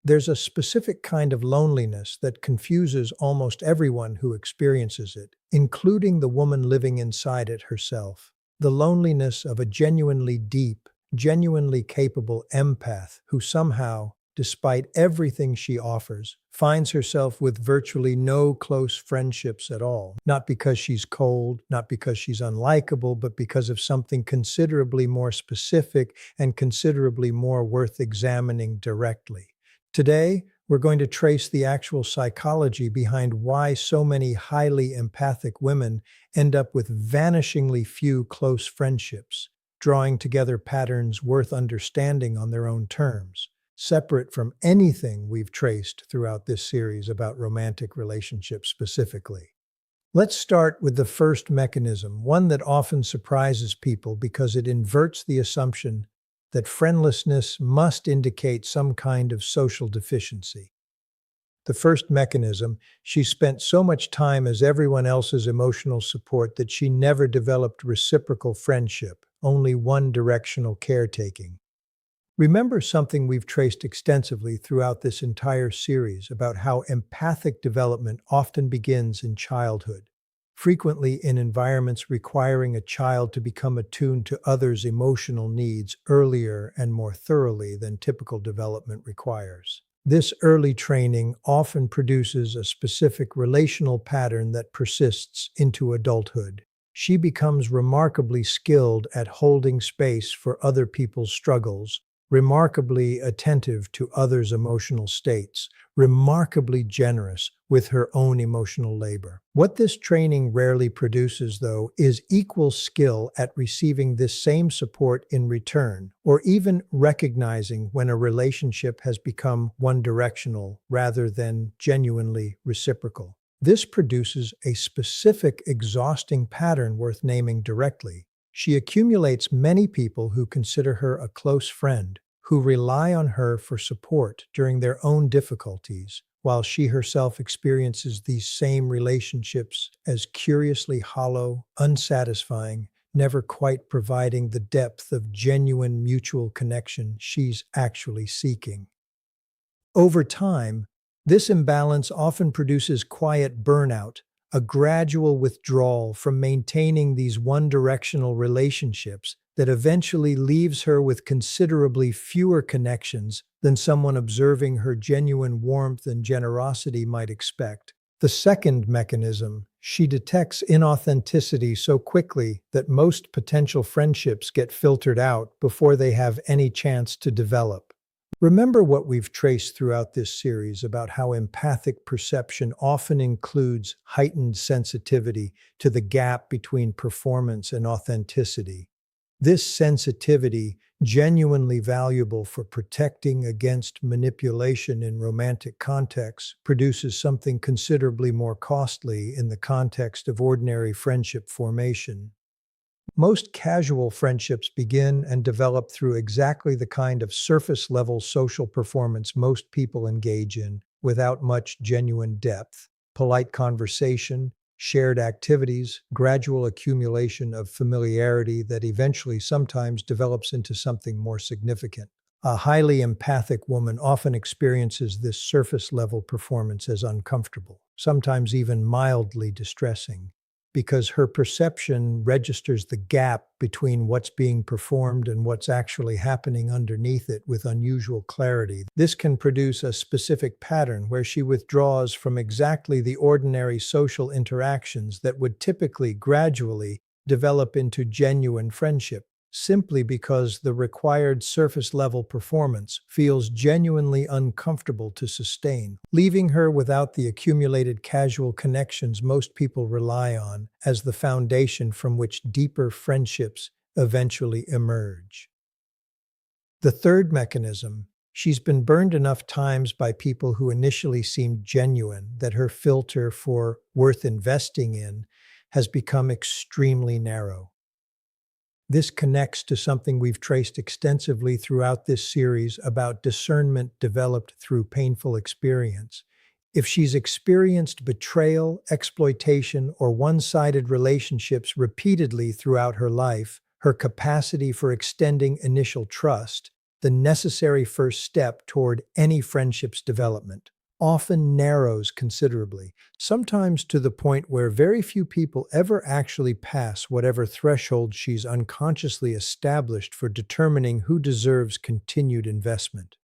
There's a specific kind of loneliness that confuses almost everyone who experiences it, including the woman living inside it herself. The loneliness of a genuinely deep, genuinely capable empath who somehow, despite everything she offers, finds herself with virtually no close friendships at all. Not because she's cold, not because she's unlikable, but because of something considerably more specific and considerably more worth examining directly. Today, we're going to trace the actual psychology behind why so many highly empathic women end up with vanishingly few close friendships, drawing together patterns worth understanding on their own terms, separate from anything we've traced throughout this series about romantic relationships specifically. Let's start with the first mechanism, one that often surprises people because it inverts the assumption that friendlessness must indicate some kind of social deficiency. The first mechanism, she spent so much time as everyone else's emotional support that she never developed reciprocal friendship, only one-directional caretaking. Remember something we've traced extensively throughout this entire series about how empathic development often begins in childhood, frequently in environments requiring a child to become attuned to others' emotional needs earlier and more thoroughly than typical development requires. This early training often produces a specific relational pattern that persists into adulthood. She becomes remarkably skilled at holding space for other people's struggles, remarkably attentive to others' emotional states, remarkably generous with her own emotional labor. What this training rarely produces, though, is equal skill at receiving this same support in return, or even recognizing when a relationship has become one-directional rather than genuinely reciprocal. This produces a specific, exhausting pattern worth naming directly. She accumulates many people who consider her a close friend, who rely on her for support during their own difficulties, while she herself experiences these same relationships as curiously hollow, unsatisfying, never quite providing the depth of genuine mutual connection she's actually seeking. Over time, this imbalance often produces quiet burnout, a gradual withdrawal from maintaining these one-directional relationships that eventually leaves her with considerably fewer connections than someone observing her genuine warmth and generosity might expect. The second mechanism, she detects inauthenticity so quickly that most potential friendships get filtered out before they have any chance to develop. Remember what we've traced throughout this series about how empathic perception often includes heightened sensitivity to the gap between performance and authenticity. This sensitivity, genuinely valuable for protecting against manipulation in romantic contexts, produces something considerably more costly in the context of ordinary friendship formation. Most casual friendships begin and develop through exactly the kind of surface-level social performance most people engage in, without much genuine depth: polite conversation, shared activities, gradual accumulation of familiarity that eventually sometimes develops into something more significant. A highly empathic woman often experiences this surface-level performance as uncomfortable, sometimes even mildly distressing, because her perception registers the gap between what's being performed and what's actually happening underneath it with unusual clarity. This can produce a specific pattern where she withdraws from exactly the ordinary social interactions that would typically gradually develop into genuine friendship, simply because the required surface-level performance feels genuinely uncomfortable to sustain, leaving her without the accumulated casual connections most people rely on as the foundation from which deeper friendships eventually emerge. The third mechanism, she's been burned enough times by people who initially seemed genuine that her filter for worth investing in has become extremely narrow. This connects to something we've traced extensively throughout this series about discernment developed through painful experience. If she's experienced betrayal, exploitation, or one-sided relationships repeatedly throughout her life, her capacity for extending initial trust, the necessary first step toward any friendship's development, often narrows considerably, sometimes to the point where very few people ever actually pass whatever threshold she's unconsciously established for determining who deserves continued investment.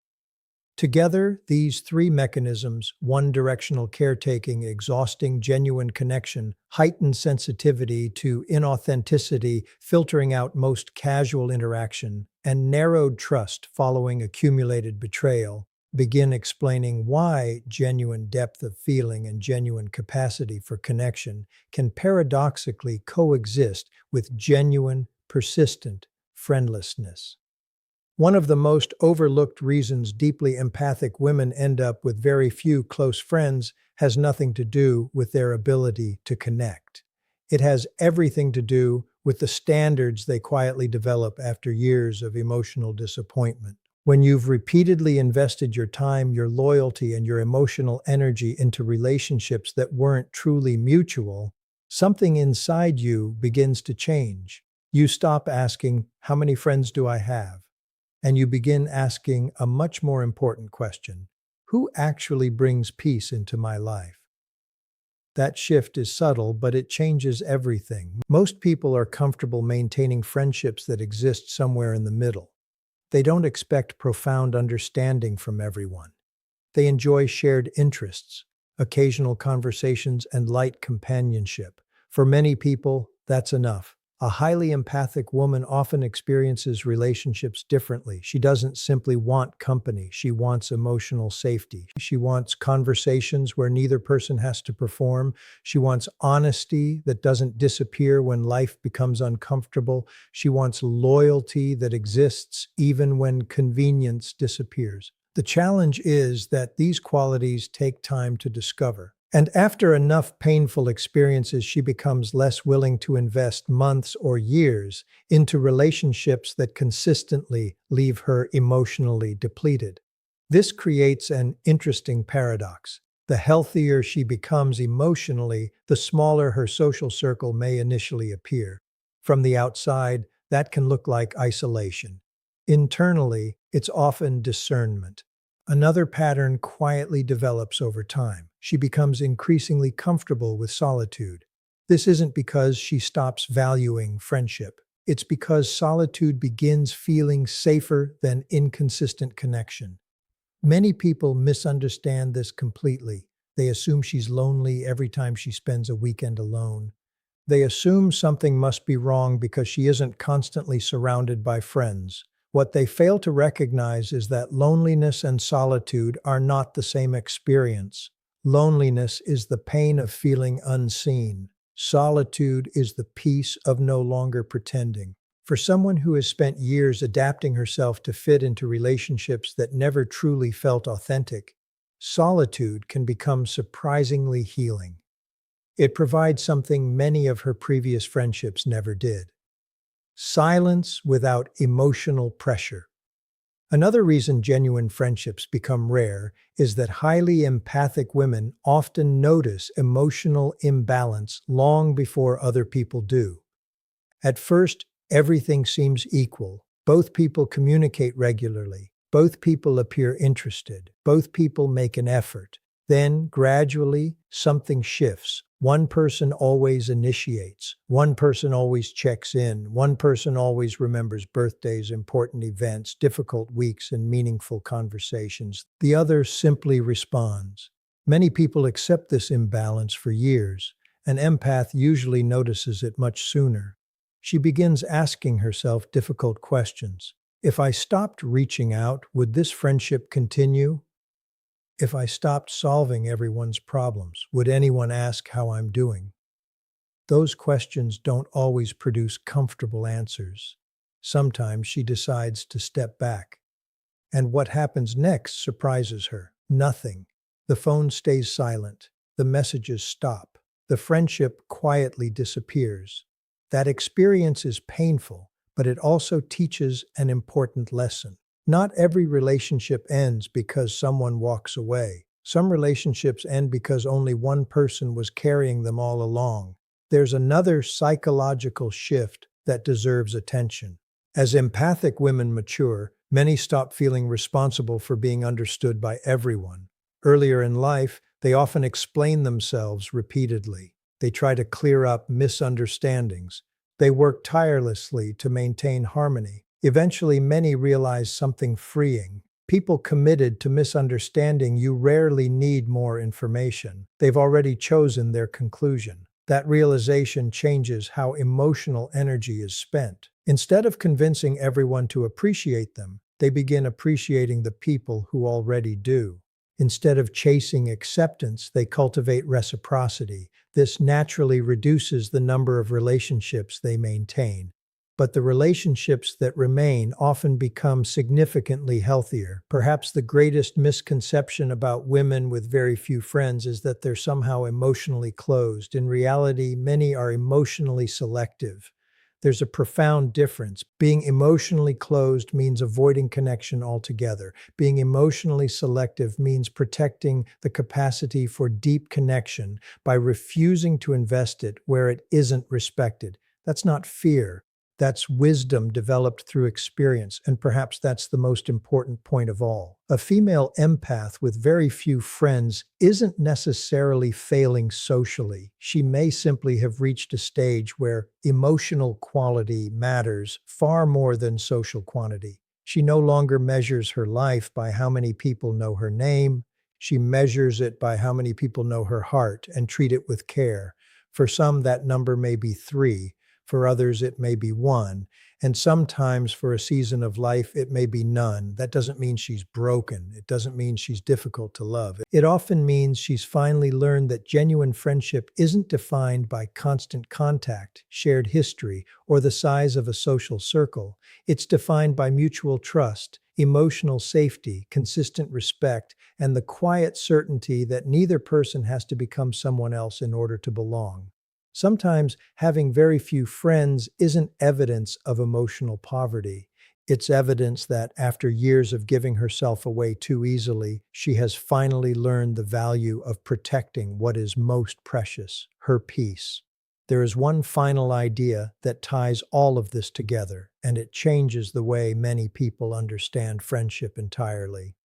Together, these three mechanisms, one-directional caretaking, exhausting genuine connection, heightened sensitivity to inauthenticity, filtering out most casual interaction, and narrowed trust following accumulated betrayal, begin explaining why genuine depth of feeling and genuine capacity for connection can paradoxically coexist with genuine, persistent friendlessness. One of the most overlooked reasons deeply empathic women end up with very few close friends has nothing to do with their ability to connect. It has everything to do with the standards they quietly develop after years of emotional disappointment. When you've repeatedly invested your time, your loyalty, and your emotional energy into relationships that weren't truly mutual, something inside you begins to change. You stop asking, "How many friends do I have?" And you begin asking a much more important question: who actually brings peace into my life? That shift is subtle, but it changes everything. Most people are comfortable maintaining friendships that exist somewhere in the middle. They don't expect profound understanding from everyone. They enjoy shared interests, occasional conversations, and light companionship. For many people, that's enough. A highly empathic woman often experiences relationships differently. She doesn't simply want company, she wants emotional safety. She wants conversations where neither person has to perform. She wants honesty that doesn't disappear when life becomes uncomfortable. She wants loyalty that exists even when convenience disappears. The challenge is that these qualities take time to discover. And after enough painful experiences, she becomes less willing to invest months or years into relationships that consistently leave her emotionally depleted. This creates an interesting paradox. The healthier she becomes emotionally, the smaller her social circle may initially appear. From the outside, that can look like isolation. Internally, it's often discernment. Another pattern quietly develops over time. She becomes increasingly comfortable with solitude. This isn't because she stops valuing friendship. It's because solitude begins feeling safer than inconsistent connection. Many people misunderstand this completely. They assume she's lonely every time she spends a weekend alone. They assume something must be wrong because she isn't constantly surrounded by friends. What they fail to recognize is that loneliness and solitude are not the same experience. Loneliness is the pain of feeling unseen. Solitude is the peace of no longer pretending. For someone who has spent years adapting herself to fit into relationships that never truly felt authentic, solitude can become surprisingly healing. It provides something many of her previous friendships never did: silence without emotional pressure. Another reason genuine friendships become rare is that highly empathic women often notice emotional imbalance long before other people do. At first, everything seems equal. Both people communicate regularly. Both people appear interested. Both people make an effort. Then, gradually, something shifts. One person always initiates. One person always checks in. One person always remembers birthdays, important events, difficult weeks, and meaningful conversations. The other simply responds. Many people accept this imbalance for years. An empath usually notices it much sooner. She begins asking herself difficult questions. If I stopped reaching out, would this friendship continue? If I stopped solving everyone's problems, would anyone ask how I'm doing? Those questions don't always produce comfortable answers. Sometimes she decides to step back. And what happens next surprises her. Nothing. The phone stays silent. The messages stop. The friendship quietly disappears. That experience is painful, but it also teaches an important lesson. Not every relationship ends because someone walks away. Some relationships end because only one person was carrying them all along. There's another psychological shift that deserves attention. As empathic women mature, Many stop feeling responsible for being understood by everyone. Earlier in life, they often explain themselves repeatedly. They try to clear up misunderstandings. They work tirelessly to maintain harmony. Eventually, many realize something freeing. People committed to misunderstanding you rarely need more information. They've already chosen their conclusion. That realization changes how emotional energy is spent. Instead of convincing everyone to appreciate them, they begin appreciating the people who already do. Instead of chasing acceptance, they cultivate reciprocity. This naturally reduces the number of relationships they maintain. But the relationships that remain often become significantly healthier. Perhaps the greatest misconception about women with very few friends is that they're somehow emotionally closed. In reality, many are emotionally selective. There's a profound difference. Being emotionally closed means avoiding connection altogether. Being emotionally selective means protecting the capacity for deep connection by refusing to invest it where it isn't respected. That's not fear. That's wisdom developed through experience, and perhaps that's the most important point of all. A female empath with very few friends isn't necessarily failing socially. She may simply have reached a stage where emotional quality matters far more than social quantity. She no longer measures her life by how many people know her name. She measures it by how many people know her heart and treat it with care. For some, that number may be 3. For others, it may be 1. And sometimes for a season of life, it may be none. That doesn't mean she's broken. It doesn't mean she's difficult to love. It often means she's finally learned that genuine friendship isn't defined by constant contact, shared history, or the size of a social circle. It's defined by mutual trust, emotional safety, consistent respect, and the quiet certainty that neither person has to become someone else in order to belong. Sometimes having very few friends isn't evidence of emotional poverty. It's evidence that after years of giving herself away too easily, she has finally learned the value of protecting what is most precious, her peace. There is one final idea that ties all of this together, and it changes the way many people understand friendship entirely.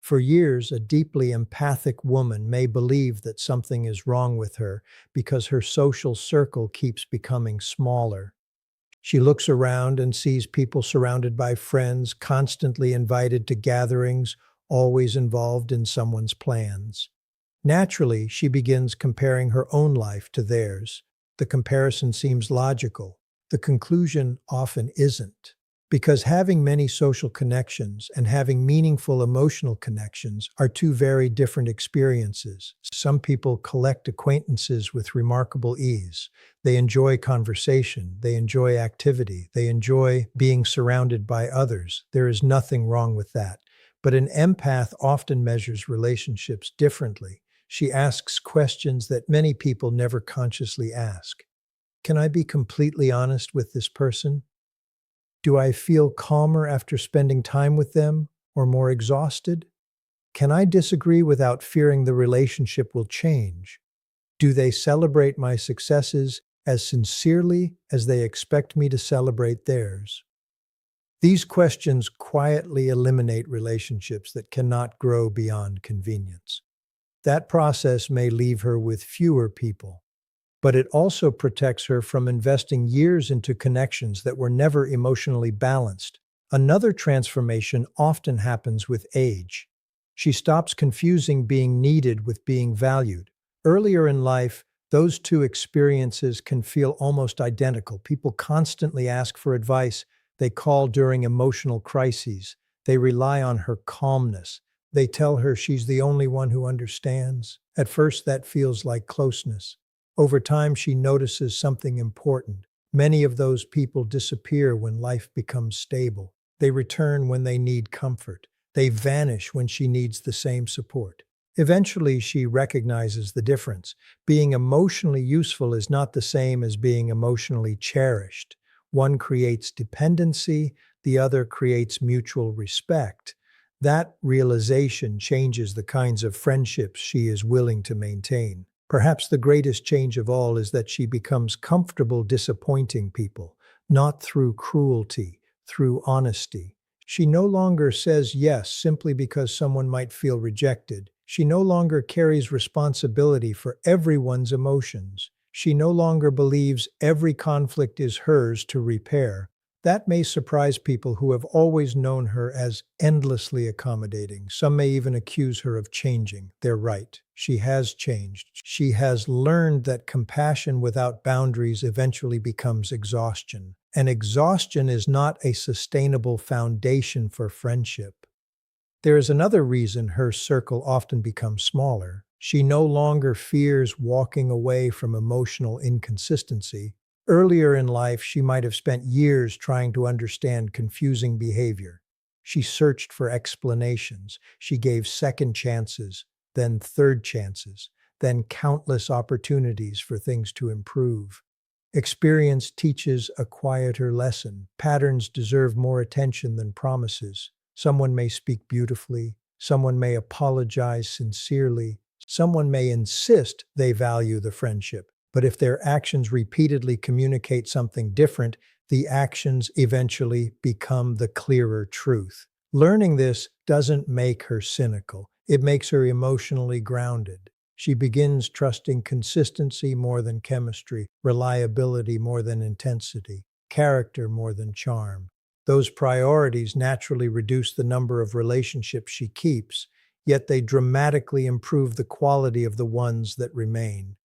For years, a deeply empathic woman may believe that something is wrong with her because her social circle keeps becoming smaller. She looks around and sees people surrounded by friends, constantly invited to gatherings, always involved in someone's plans. Naturally, she begins comparing her own life to theirs. The comparison seems logical. The conclusion often isn't. Because having many social connections and having meaningful emotional connections are two very different experiences. Some people collect acquaintances with remarkable ease. They enjoy conversation, they enjoy activity, they enjoy being surrounded by others. There is nothing wrong with that. But an empath often measures relationships differently. She asks questions that many people never consciously ask. Can I be completely honest with this person? Do I feel calmer after spending time with them or more exhausted? Can I disagree without fearing the relationship will change? Do they celebrate my successes as sincerely as they expect me to celebrate theirs? These questions quietly eliminate relationships that cannot grow beyond convenience. That process may leave her with fewer people, but it also protects her from investing years into connections that were never emotionally balanced. Another transformation often happens with age. She stops confusing being needed with being valued. Earlier in life, those two experiences can feel almost identical. People constantly ask for advice. They call during emotional crises. They rely on her calmness. They tell her she's the only one who understands. At first, that feels like closeness. Over time, she notices something important. Many of those people disappear when life becomes stable. They return when they need comfort. They vanish when she needs the same support. Eventually, she recognizes the difference. Being emotionally useful is not the same as being emotionally cherished. One creates dependency, the other creates mutual respect. That realization changes the kinds of friendships she is willing to maintain. Perhaps the greatest change of all is that she becomes comfortable disappointing people, not through cruelty, through honesty. She no longer says yes simply because someone might feel rejected. She no longer carries responsibility for everyone's emotions. She no longer believes every conflict is hers to repair. That may surprise people who have always known her as endlessly accommodating. Some may even accuse her of changing. They're right. She has changed. She has learned that compassion without boundaries eventually becomes exhaustion. And exhaustion is not a sustainable foundation for friendship. There is another reason her circle often becomes smaller. She no longer fears walking away from emotional inconsistency. Earlier in life, she might have spent years trying to understand confusing behavior. She searched for explanations. She gave second chances, then third chances, then countless opportunities for things to improve. Experience teaches a quieter lesson. Patterns deserve more attention than promises. Someone may speak beautifully, someone may apologize sincerely, someone may insist they value the friendship. But if their actions repeatedly communicate something different, the actions eventually become the clearer truth. Learning this doesn't make her cynical, it makes her emotionally grounded. She begins trusting consistency more than chemistry, reliability more than intensity, character more than charm. Those priorities naturally reduce the number of relationships she keeps, yet they dramatically improve the quality of the ones that remain.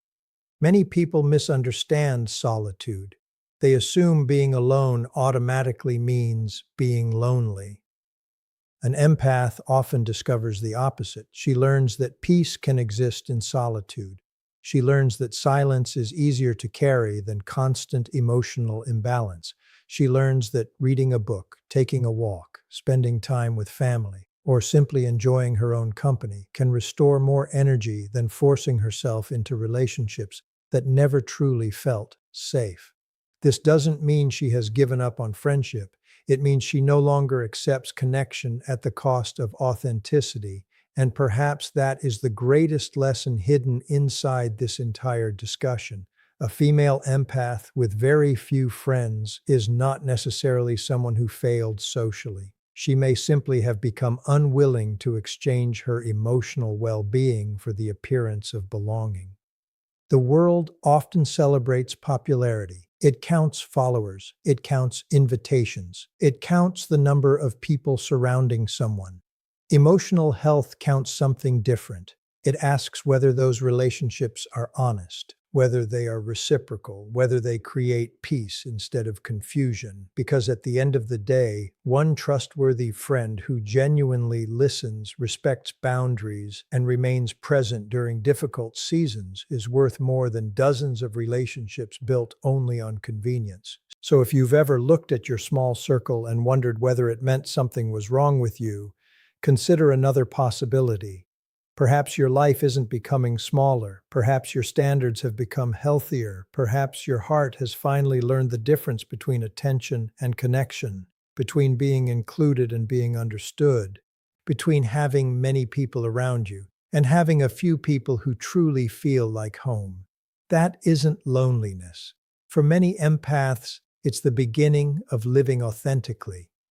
Many people misunderstand solitude. They assume being alone automatically means being lonely. An empath often discovers the opposite. She learns that peace can exist in solitude. She learns that silence is easier to carry than constant emotional imbalance. She learns that reading a book, taking a walk, spending time with family, or simply enjoying her own company can restore more energy than forcing herself into relationships that never truly felt safe. This doesn't mean she has given up on friendship. It means she no longer accepts connection at the cost of authenticity, and perhaps that is the greatest lesson hidden inside this entire discussion. A female empath with very few friends is not necessarily someone who failed socially. She may simply have become unwilling to exchange her emotional well-being for the appearance of belonging. The world often celebrates popularity. It counts followers. It counts invitations. It counts the number of people surrounding someone. Emotional health counts something different. It asks whether those relationships are honest, whether they are reciprocal, whether they create peace instead of confusion. Because at the end of the day, one trustworthy friend who genuinely listens, respects boundaries, and remains present during difficult seasons is worth more than dozens of relationships built only on convenience. So if you've ever looked at your small circle and wondered whether it meant something was wrong with you, consider another possibility. Perhaps your life isn't becoming smaller. Perhaps your standards have become healthier. Perhaps your heart has finally learned the difference between attention and connection, between being included and being understood, between having many people around you and having a few people who truly feel like home. That isn't loneliness. For many empaths, it's the beginning of living authentically.